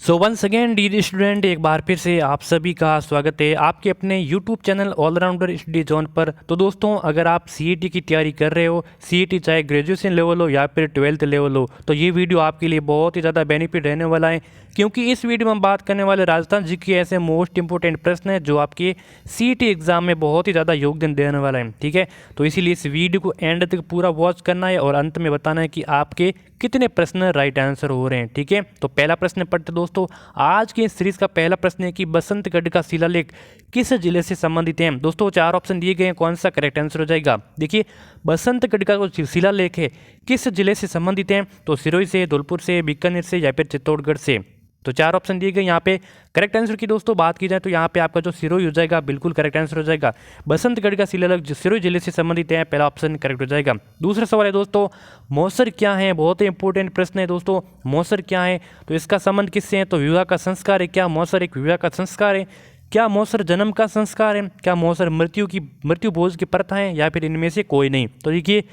सो once again dear student, एक बार फिर से आप सभी का स्वागत है आपके अपने YouTube channel allrounder study zone पर। तो दोस्तों, अगर आप सीईटी की तैयारी कर रहे हो, सीईटी चाहे ग्रेजुएशन लेवल हो या फिर 12th लेवल हो, तो ये वीडियो आपके लिए बहुत ही ज़्यादा बेनिफिट रहने वाला है, क्योंकि इस वीडियो में हम बात करने वाले राजस्थान जी के ऐसे मोस्ट इंपॉर्टेंट प्रश्न है जो आपके सीईटी एग्जाम में बहुत ही ज़्यादा योगदान देने वाला है। ठीक है, तो इसीलिए इस वीडियो को एंड तक पूरा वॉच करना है और अंत में बताना है कि आपके कितने प्रश्न राइट आंसर हो रहे हैं। ठीक है, तो पहला प्रश्न पढ़ते दोस्तों। आज के इस सीरीज का पहला प्रश्न है कि बसंतगढ़ का शिलालेख किस जिले से संबंधित है। दोस्तों, 4 ऑप्शन दिए गए हैं, कौन सा करेक्ट आंसर हो जाएगा। देखिए, बसंतगढ़ का जो शिलालेख है किस जिले से संबंधित है, तो सिरोही से, धौलपुर से, बीकानेर से या फिर चित्तौड़गढ़ से। तो 4 ऑप्शन दिए गए यहाँ पे। करेक्ट आंसर की दोस्तों बात की जाए तो यहाँ पे आपका जो सिरोही हो जाएगा, बिल्कुल करेक्ट आंसर हो जाएगा। बसंतगढ़ का शिलालेख जो सिरोही जिले से संबंधित है, पहला ऑप्शन करेक्ट हो जाएगा। दूसरा सवाल है दोस्तों, मौसर क्या है। बहुत ही इंपॉर्टेंट प्रश्न है दोस्तों, मौसर क्या है, तो इसका संबंध किससे है, तो विवाह का संस्कार है। क्या मौसर एक विवाह का संस्कार है? क्या मौसर जन्म का संस्कार है? क्या मौसर मृत्यु भोज की प्रथा है, या फिर इनमें से कोई नहीं। तो देखिए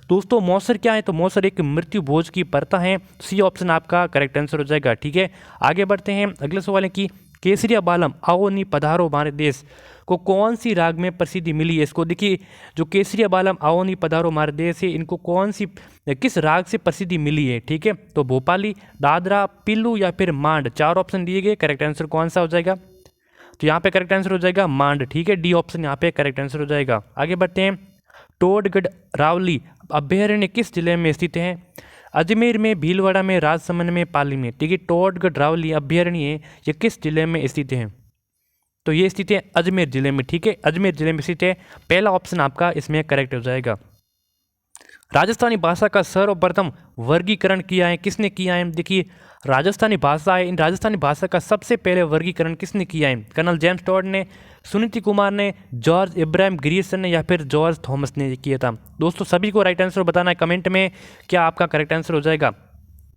दोस्तों, मौसर क्या है, तो मौसर एक मृत्यु भोज की प्रथा है। सी ऑप्शन आपका करेक्ट आंसर हो जाएगा। ठीक है, आगे बढ़ते हैं। अगले सवाल है कि केसरिया बालम आओ नी पधारो हमारे देश को कौन सी राग में प्रसिद्धि मिली है। इसको देखिए, जो केसरिया बालम आओ नी पधारो हमारे देश है, इनको कौन सी किस राग से प्रसिद्धि मिली है। ठीक है, तो भोपाली, दादरा, पिल्लू या फिर मांड। 4 ऑप्शन दिए गए, करेक्ट आंसर कौन सा हो जाएगा, तो यहाँ पे करेक्ट आंसर हो जाएगा मांड। ठीक है, डी ऑप्शन यहाँ पे करेक्ट आंसर हो जाएगा। आगे बढ़ते हैं। टोडगढ़ रावली अभयारण्य किस जिले में स्थित है। अजमेर में, भीलवाड़ा में, राजसमंद में, पाली में। ठीक है, टोडगढ़ रावली अभयारण्य ये किस जिले में स्थित है, तो ये स्थित है अजमेर जिले में। ठीक है, अजमेर जिले में स्थित है, पहला ऑप्शन आपका इसमें करेक्ट हो जाएगा। राजस्थानी भाषा का सर्वप्रथम वर्गीकरण किया है, किसने किया है। देखिए, राजस्थानी भाषा है, इन राजस्थानी भाषा का सबसे पहले वर्गीकरण किसने किया है। कर्नल जेम्स टॉड ने, सुनीति कुमार ने, जॉर्ज इब्राहिम ग्रियर्सन ने या फिर जॉर्ज थॉमस ने किया था। दोस्तों, सभी को राइट आंसर बताना है कमेंट में, क्या आपका करेक्ट आंसर हो जाएगा।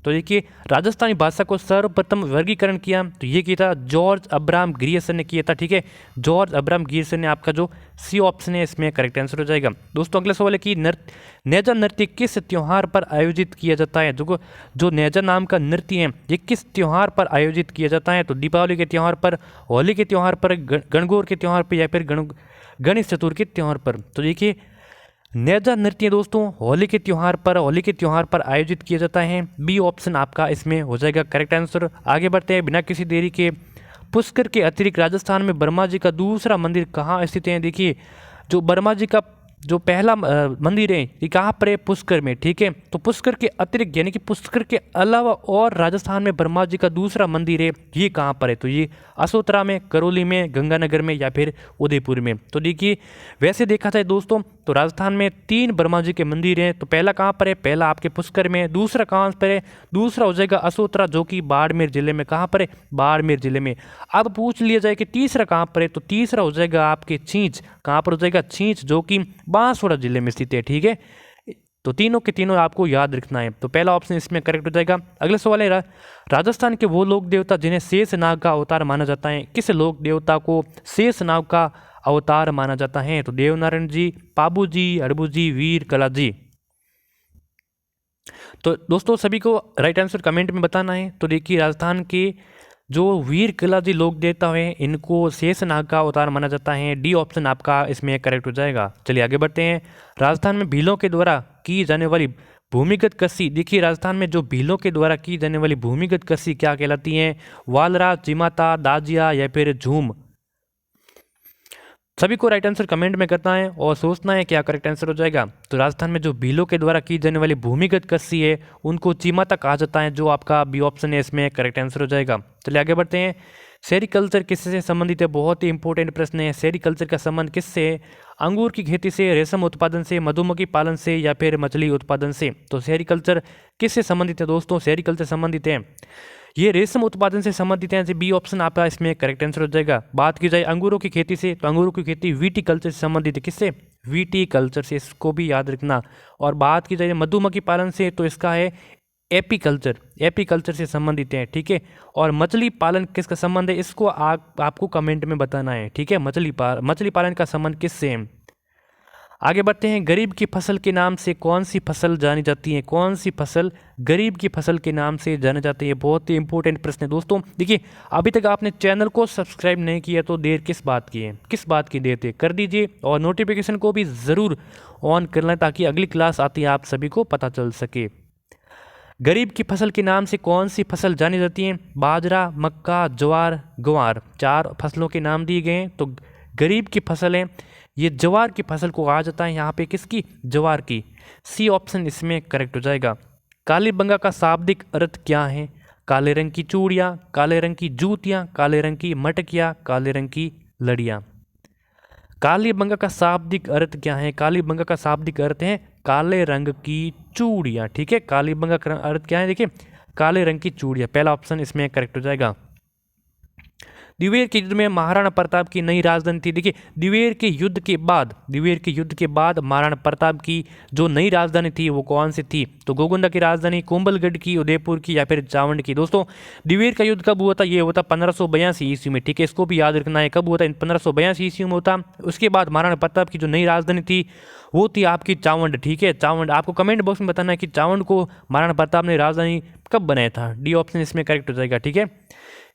तो देखिए, राजस्थानी भाषा को सर्वप्रथम वर्गीकरण किया तो ये किया था जॉर्ज अब्राहम ग्रियर्सन ने किया था। ठीक है, जॉर्ज अब्राहम ग्रियर्सन ने, आपका जो सी ऑप्शन है इसमें करेक्ट आंसर हो जाएगा। दोस्तों, अगला सवाल है कि नेजा नृत्य किस त्यौहार पर आयोजित किया जाता है। जो नेजा नाम का नृत्य है ये किस त्यौहार पर आयोजित किया जाता है, तो दीपावली के त्यौहार पर, होली के त्यौहार पर, गणगौर के त्यौहार पर या फिर गणेश चतुर्थी के त्यौहार पर। तो देखिए, नेजा नृत्य दोस्तों होली के त्यौहार पर आयोजित किया जाता है। बी ऑप्शन आपका इसमें हो जाएगा करेक्ट आंसर। आगे बढ़ते हैं बिना किसी देरी के। पुष्कर के अतिरिक्त राजस्थान में ब्रह्मा जी का दूसरा मंदिर कहाँ स्थित है। देखिए, जो ब्रह्मा जी का जो पहला मंदिर है ये कहाँ पर है, पुष्कर में। ठीक है, तो पुष्कर के अतिरिक्त यानी कि पुष्कर के अलावा और राजस्थान में ब्रह्मा जी का दूसरा मंदिर है, ये कहाँ पर है, तो ये असोतरा में, करौली में, गंगानगर में या फिर उदयपुर में। तो देखिए, वैसे देखा जाए दोस्तों तो राजस्थान में 3 ब्रह्मा जी के मंदिर हैं। तो पहला कहाँ पर है, पहला आपके पुष्कर में। दूसरा कहाँ पर है, दूसरा हो जाएगा असोतरा, जो कि बाड़मेर जिले में। कहाँ पर है, बाड़मेर जिले में। अब पूछ लिया जाए कि तीसरा कहाँ पर है, तो तीसरा हो जाएगा आपके छींच। कहाँ पर हो जाएगा, छींच, जो कि बांसवाड़ा जिले में स्थित है। ठीक है, तो तीनों के तीनों आपको याद रखना है, तो पहला ऑप्शन इसमें करेक्ट हो जाएगा। अगला सवाल है, राजस्थान के वो लोक देवता जिन्हें शेषनाग का अवतार माना जाता है, किस लोक देवता को शेषनाग का अवतार माना जाता है, तो देवनारायण जी, पाबू जी, हड़बू जी, वीर कला जी। तो दोस्तों, सभी को राइट आंसर कमेंट में बताना है। तो देखिए, राजस्थान के जो वीर कला जी लोक देवता हैं इनको शेषनाग का अवतार माना जाता है। डी ऑप्शन आपका इसमें करेक्ट हो जाएगा। चलिए आगे बढ़ते हैं। राजस्थान में भीलों के द्वारा की जाने वाली भूमिगत कृषि। देखिए, राजस्थान में जो भीलों के द्वारा की जाने वाली भूमिगत कृषि क्या कहलाती है, वालरा, चिमाता, दाजिया या फिर झूम। सभी को राइट आंसर कमेंट में करना है और सोचना है क्या करेक्ट आंसर हो जाएगा। तो राजस्थान में जो भीलों के द्वारा की जाने वाली भूमिगत कृषि है उनको चिमाता कहा जाता है, जो आपका बी ऑप्शन है इसमें करेक्ट आंसर हो जाएगा। चलिए आगे बढ़ते हैं। सेरिकल्चर किससे संबंधित है, बहुत ही इंपॉर्टेंट प्रश्न है। सेरिकल्चर का संबंध किससे है, अंगूर की खेती से, रेशम उत्पादन से, मधुमक्खी पालन से या फिर मछली उत्पादन से। तो सेरिकल्चर किससे संबंधित है दोस्तों, सेरिकल्चर संबंधित है, ये रेशम उत्पादन से संबंधित है। बी ऑप्शन आपका इसमें करेक्ट आंसर हो जाएगा। बात की जाए अंगूरों की खेती से, तो अंगूरों की खेती वीटी कल्चर से संबंधित है। किससे, वीटी कल्चर से, इसको भी याद रखना। और बात की जाए मधुमक्खी पालन से, तो इसका है एपीकल्चर से संबंधित है। ठीक है, और मछली पालन किसका संबंध है, इसको आपको कमेंट में बताना है। ठीक है, मछली पालन का संबंध किससे है। आगे बढ़ते हैं, गरीब की फसल के नाम से कौन सी फसल जानी जाती है? कौन सी फसल गरीब की फसल के नाम से जानी जाती है? बहुत ही इंपॉर्टेंट प्रश्न है दोस्तों। देखिए, अभी तक आपने चैनल को सब्सक्राइब नहीं किया तो देर किस बात की है, किस बात की देर है, कर दीजिए और नोटिफिकेशन को भी ज़रूर ऑन कर लें ताकि अगली क्लास आती है आप सभी को पता चल सके। गरीब की फसल के नाम से कौन सी फसल जानी जाती है? बाजरा, मक्का, ज्वार, ग्वार। 4 फसलों के नाम दिए गए हैं। तो गरीब की फसल है, ये ज्वार की फसल को कहा जाता है। यहाँ पे किसकी? ज्वार की। सी ऑप्शन इसमें करेक्ट हो जाएगा। कालीबंगा का शाब्दिक अर्थ क्या है? काले रंग की चूड़ियाँ, काले रंग की जूतियाँ, काले रंग की मटकियाँ, काले रंग की लड़ियाँ। कालीबंगा का शाब्दिक अर्थ क्या है? कालीबंगा का शाब्दिक अर्थ है काले रंग की चूड़ियाँ। ठीक है, कालीबंगा का अर्थ क्या है? देखिए, काले रंग की चूड़ियाँ। पहला ऑप्शन इसमें करेक्ट हो जाएगा। द्विवेद के युद्ध में महाराणा प्रताप की नई राजधानी थी। देखिए, द्विवेद के युद्ध के बाद महाराणा प्रताप की जो नई राजधानी थी वो कौन सी थी? तो गोगुंडा की राजधानी, कुंभलगढ़ की, उदयपुर की या फिर चावंड की। दोस्तों, द्विवेद का युद्ध कब हुआ था? ये हुआ था 1582 ईस्वी में। ठीक है, इसको भी याद रखना है, कब हुआ था? 1582 ईस्वी में होता। उसके बाद महाराणा प्रताप की जो नई राजधानी थी वो थी आपकी चावंड। ठीक है, चावंड। आपको कमेंट बॉक्स में बताना है कि चावंड को महाराणा प्रताप ने राजधानी कब बनाया था। डी ऑप्शन इसमें करेक्ट हो जाएगा। ठीक है,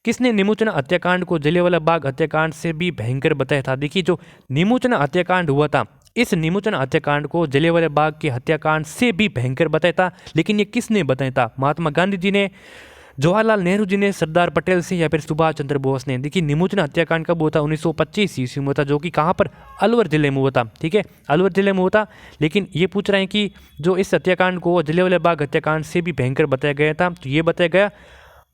किसने निमोचन हत्याकांड को जलियांवाला बाग हत्याकांड से भी भयंकर बताया था? देखिए, जो निमोचन हत्याकांड हुआ था, इस निमोचन हत्याकांड को जलियांवाला बाग के हत्याकांड से भी भयंकर बताया था। लेकिन ये किसने बताया था? महात्मा गांधी जी ने, जवाहरलाल नेहरू जी ने, सरदार पटेल से या फिर सुभाष चंद्र बोस ने। देखिए, निमोचन हत्याकांड कब हुआ था? 1925 ईस्वी में हुआ था, जो कि कहाँ पर? अलवर जिले में हुआ था। ठीक है, अलवर जिले में हुआ था। लेकिन ये पूछ रहे हैं कि जो इस हत्याकांड को जलियांवाला बाग हत्याकांड से भी भयंकर बताया गया था, तो ये बताया गया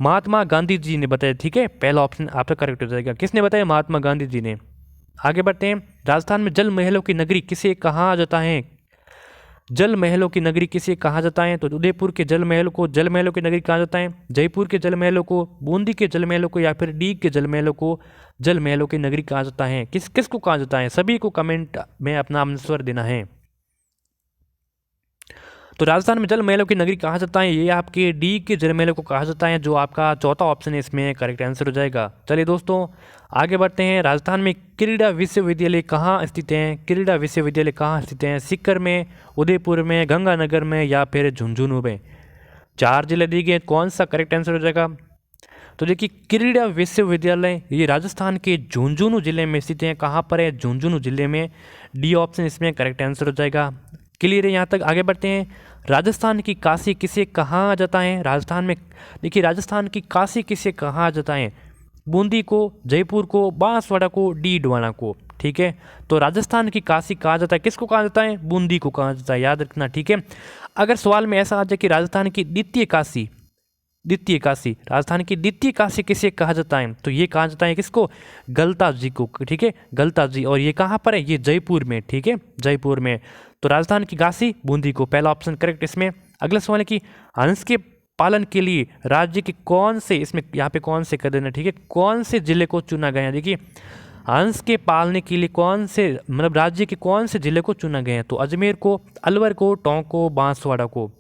महात्मा गांधी जी ने बताया। ठीक है, पहला ऑप्शन आपका करेक्ट हो जाएगा। किसने बताया? महात्मा गांधी जी ने। आगे बढ़ते हैं, राजस्थान में जल महलों की नगरी किसे कहा जाता है? जल महलों की नगरी किसे कहा जाता है? तो उदयपुर के जल महल को जल महलों की नगरी कहा जाता है, जयपुर के जल महलों को, बूंदी के जल महलों को या फिर डीग के जल महलों को जल महलों की नगरी कहा जाता है। किसको कहा जाता है? सभी को कमेंट में अपना आंसर देना है। तो राजस्थान में जल महलों की नगरी कहा जाता है, ये आपके डी के जल महलों को कहा जाता है, जो आपका चौथा ऑप्शन है इसमें करेक्ट आंसर हो जाएगा। चलिए दोस्तों, आगे बढ़ते हैं। राजस्थान में क्रीड़ा विश्वविद्यालय कहाँ स्थित है? क्रीड़ा विश्वविद्यालय कहाँ स्थित है? सीकर में, उदयपुर में, गंगानगर में या फिर झुंझुनू में। 4 जिले दिए गए, कौन सा करेक्ट आंसर हो जाएगा? तो देखिए, क्रीड़ा विश्वविद्यालय ये राजस्थान के झुंझुनू जिले में स्थित है। कहाँ पर है? झुंझुनू जिले में। डी ऑप्शन इसमें करेक्ट आंसर हो जाएगा। क्लियर है यहाँ तक? आगे बढ़ते हैं, राजस्थान की काशी किसे कहा जाता है? राजस्थान में देखिए, राजस्थान की काशी किसे कहा जाता है? बूंदी को, जयपुर को, बांसवाड़ा को, डीडवाना को। ठीक है, तो राजस्थान की काशी कहा जाता है, किसको कहा जाता है? बूंदी को कहा जाता है, याद रखना। ठीक है, अगर सवाल में ऐसा आ जाए कि राजस्थान की द्वितीय काशी, राजस्थान की द्वितीय काशी किसे कहा जाता है? तो ये कहा जाता है किसको? गलता जी को। ठीक है, गलता जी। और ये कहाँ पर है? ये जयपुर में। ठीक है, जयपुर में। तो राजस्थान की काशी बूंदी को, पहला ऑप्शन करेक्ट इसमें। अगला सवाल है कि हंस के पालन के लिए राज्य के कौन से, इसमें यहाँ पे कौन से कर देना। ठीक है, कौन से जिले को चुना गया है? देखिए, हंस के पालने के लिए कौन से, मतलब राज्य के कौन से जिले को चुना गया है? तो अजमेर को, अलवर को, टोंक को, बांसवाड़ा को।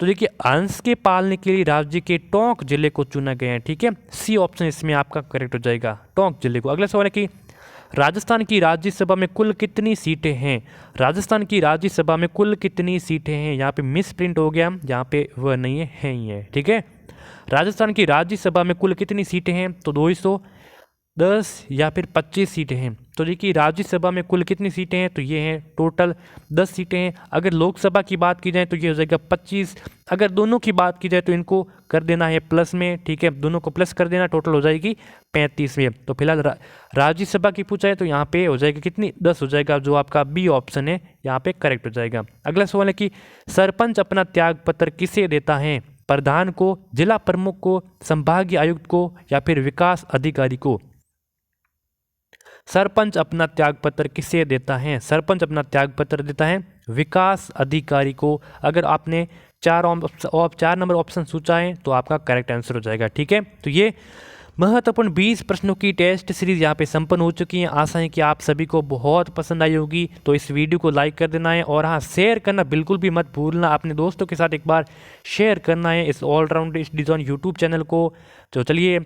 तो देखिए, हंस के पालने के लिए राज्य के टोंक जिले को चुना गया है। ठीक है, सी ऑप्शन इसमें आपका करेक्ट हो जाएगा, टोंक जिले को। अगला सवाल है कि राजस्थान की राज्यसभा में कुल कितनी सीटें हैं? राजस्थान की राज्यसभा में कुल कितनी सीटें हैं? यहाँ पे मिस प्रिंट हो गया, यहाँ पे वह नहीं है ही है। ठीक है, राजस्थान की राज्यसभा में कुल कितनी सीटें हैं? तो 210 या फिर 25 सीटें हैं। तो देखिए, राज्यसभा में कुल कितनी सीटें हैं? तो ये हैं टोटल 10 सीटें हैं। अगर लोकसभा की बात की जाए तो ये हो जाएगा 25। अगर दोनों की बात की जाए तो इनको कर देना है प्लस में। ठीक है, दोनों को प्लस कर देना, टोटल हो जाएगी 35 में। तो फिलहाल राज्यसभा की पूछा है तो यहाँ पे हो जाएगी कितनी? 10 हो जाएगा, जो आपका बी ऑप्शन है यहाँ पे करेक्ट हो जाएगा। अगला सवाल है कि सरपंच अपना त्याग पत्र किसे देता है? प्रधान को, जिला प्रमुख को, संभागीय आयुक्त को या फिर विकास अधिकारी को। सरपंच अपना त्याग पत्र किसे देता है? सरपंच अपना त्याग पत्र देता है विकास अधिकारी को। अगर आपने 4 नंबर ऑप्शन सोचा है तो आपका करेक्ट आंसर हो जाएगा। ठीक है, तो ये महत्वपूर्ण 20 प्रश्नों की टेस्ट सीरीज यहाँ पे संपन्न हो चुकी है। आशा है कि आप सभी को बहुत पसंद आई होगी। तो इस वीडियो को लाइक कर देना है और हाँ, शेयर करना बिल्कुल भी मत भूलना। अपने दोस्तों के साथ एक बार शेयर करना है इस all round study zone YouTube channel को। तो चलिए,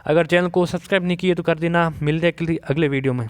अगर चैनल को सब्सक्राइब नहीं किए तो कर देना। मिलते हैं अगले वीडियो में।